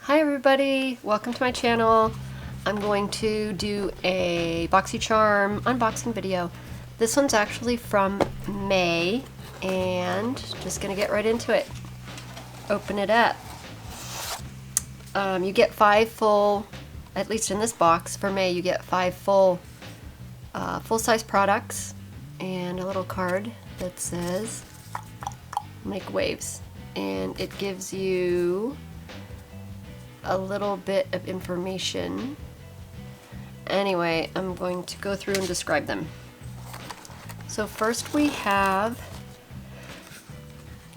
Hi everybody, welcome to my channel. I'm going to do a BoxyCharm unboxing video. This one's actually from May, and just gonna get right into it. Open it up. You get 5 full, at least in this box for May, you get 5 full full-size products and a little card that says make waves, and it gives you a little bit of information. Anyway, I'm going to go through and describe them. So first we have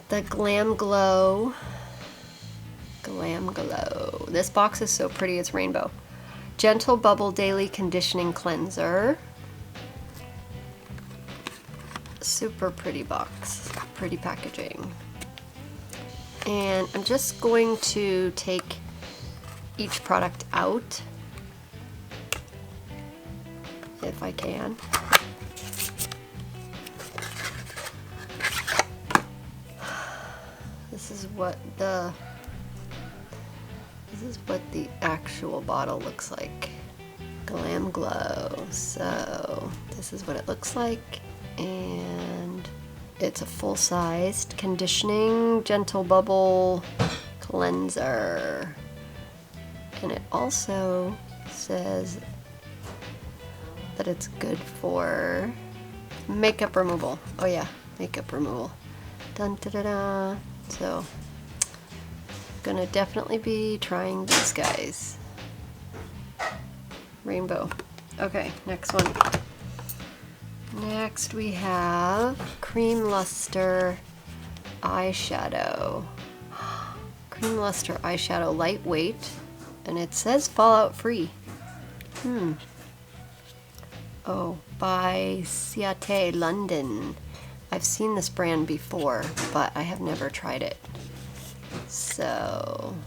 the GlamGlow. GlamGlow. This box is so pretty, it's rainbow. GentleBubble Daily Conditioning Cleanser. Super pretty box, pretty packaging. And I'm just going to take each product out, if I can. This is what the actual bottle looks like. GlamGlow. So this is what it looks like, and it's a full-sized conditioning GentleBubble cleanser. And it also says that it's good for makeup removal. Oh yeah, makeup removal. Dun da da da. So, gonna definitely be trying these guys. Rainbow. Okay, next one. Next we have Cream Lustre Eyeshadow. Cream Lustre Eyeshadow, lightweight. And it says fallout free. Oh, by Ciate, London. I've seen this brand before, but I have never tried it. So,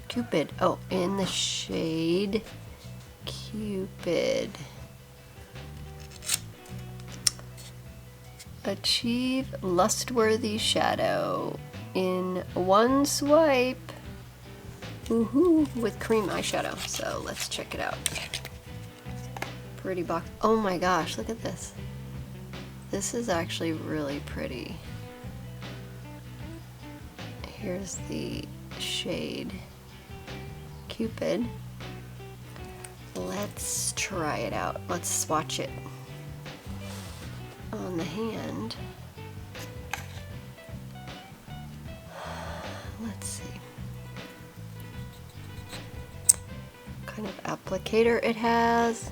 Cupid. Oh, in the shade Cupid. Achieve lust-worthy shadow in one swipe. Woohoo, with cream eyeshadow. So let's check it out. Pretty box. Oh my gosh, look at this. This is actually really pretty. Here's the shade Cupid. Let's try it out. Let's swatch it on the hand. Let's see. Kind of applicator it has.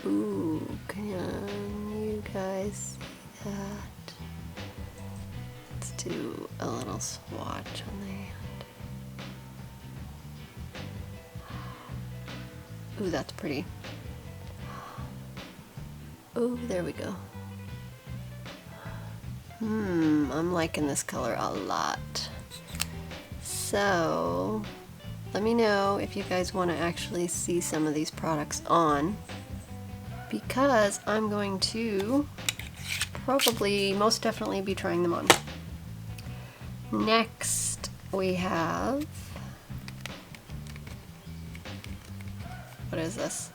Ooh, can you guys see that? Let's do a little swatch on the hand. Ooh, that's pretty. Oh, there we go. I'm liking this color a lot. So, let me know if you guys want to actually see some of these products on, because I'm going to probably most definitely be trying them on. Next we have, what is this?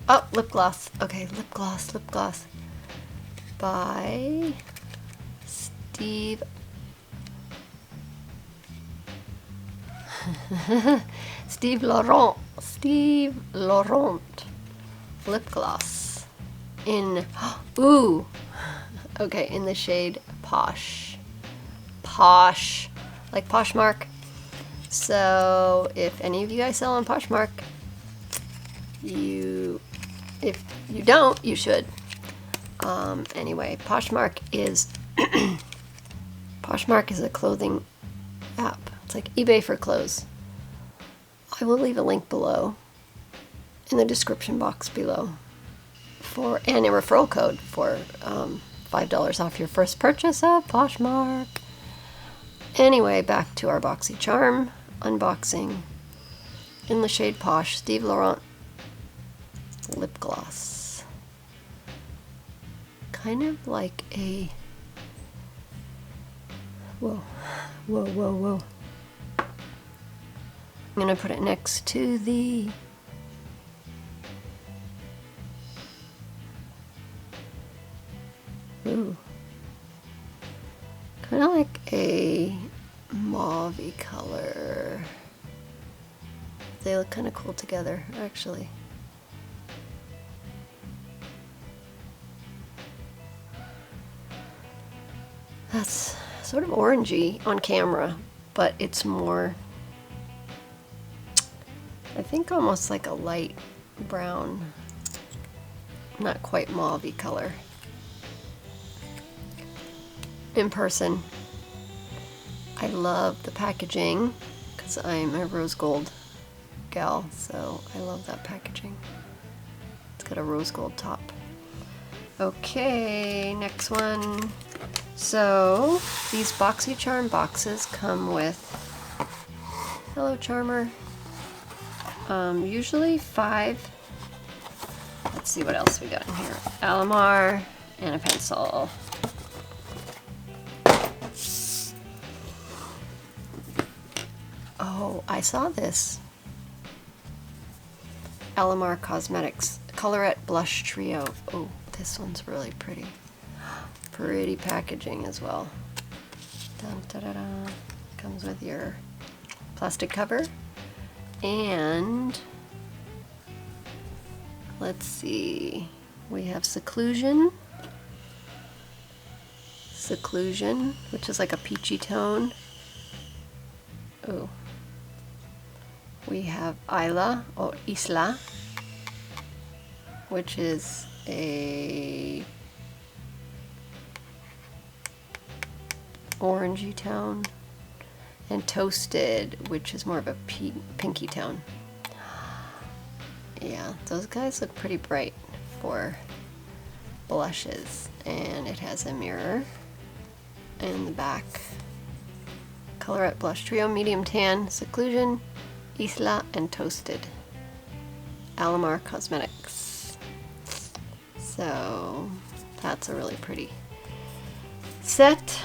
Oh, lip gloss. Okay, lip gloss by Steve Laurant lip gloss in okay, in the shade Posh, like Poshmark. So if any of you guys sell on Poshmark, if you don't, you should. Anyway, Poshmark is Poshmark is a clothing app. It's like eBay for clothes. I will leave a link below in the description box below and a referral code for $5 off your first purchase of Poshmark. Anyway, back to our BoxyCharm unboxing. In the shade Posh, Steve Laurant lip gloss. Kind of like a whoa. I'm gonna put it next to the ooh, kind of like a mauve-y color. They look kind of cool together, actually. That's sort of orangey on camera, but it's more, I think, almost like a light brown, not quite mauve-y color. In person, I love the packaging because I'm a rose gold gal, so I love that packaging. It's got a rose gold top. Okay, next one. So these BoxyCharm boxes come with, hello Charmer, usually 5. Let's see what else we got in here. Alamar and a pencil. Oh, I saw this. Alamar Cosmetics Colorette Blush Trio. Oh, this one's really pretty. Pretty packaging as well. Dun, da, da, da. Comes with your plastic cover. And let's see. We have Seclusion. Seclusion, which is like a peachy tone. Oh. We have Isla, or Isla, which is a orangey tone, and Toasted, which is more of a pinky tone. Yeah, those guys look pretty bright for blushes, and it has a mirror in the back. Colorette Blush Trio, Medium Tan, Seclusion, Isla, and Toasted. Alamar Cosmetics. So that's a really pretty set.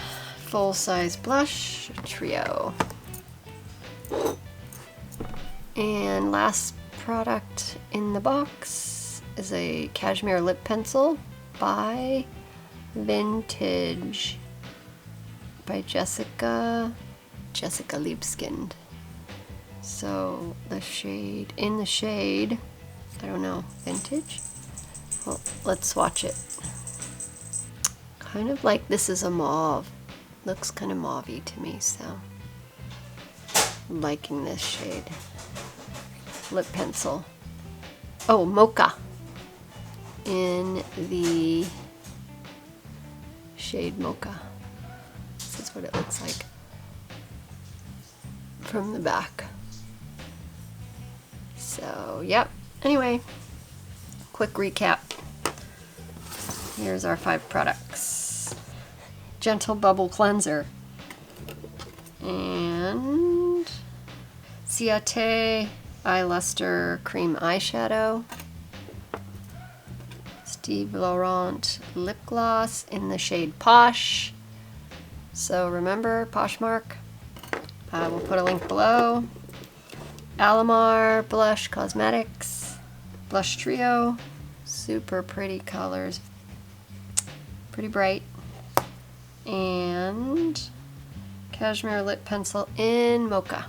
Full-size blush trio. And last product in the box is a Cashmere Lip Pencil by Vintage by Jessica Liebskind. So the shade, in the shade, I don't know, Vintage? Well, let's swatch it. Kind of like this is a mauve. Looks kind of mauve-y to me, so I'm liking this shade. Lip pencil. Oh, Mocha in the shade Mocha. This is what it looks like from the back. So, yep. Anyway, quick recap. Here's our 5 products. GentleBubble cleanser and Ciate eye lustre cream eyeshadow, Laurant lip gloss in the shade Posh. So remember, Poshmark. We'll put a link below. Alamar blush cosmetics blush trio, super pretty colors, pretty bright. And Cashmere Lip Pencil in Mocha.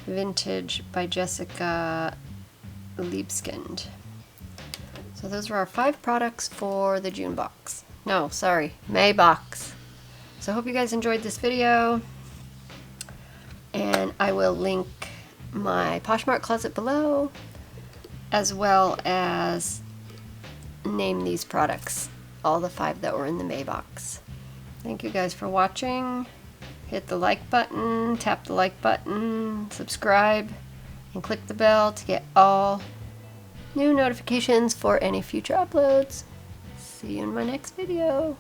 Vintage by Jessica Liebskind. So those are our 5 products for the June box. No, sorry, May box. So I hope you guys enjoyed this video. And I will link my Poshmark closet below, as well as name these products, all the 5 that were in the May box. Thank you guys for watching. Hit the like button, tap the like button, subscribe, and click the bell to get all new notifications for any future uploads. See you in my next video.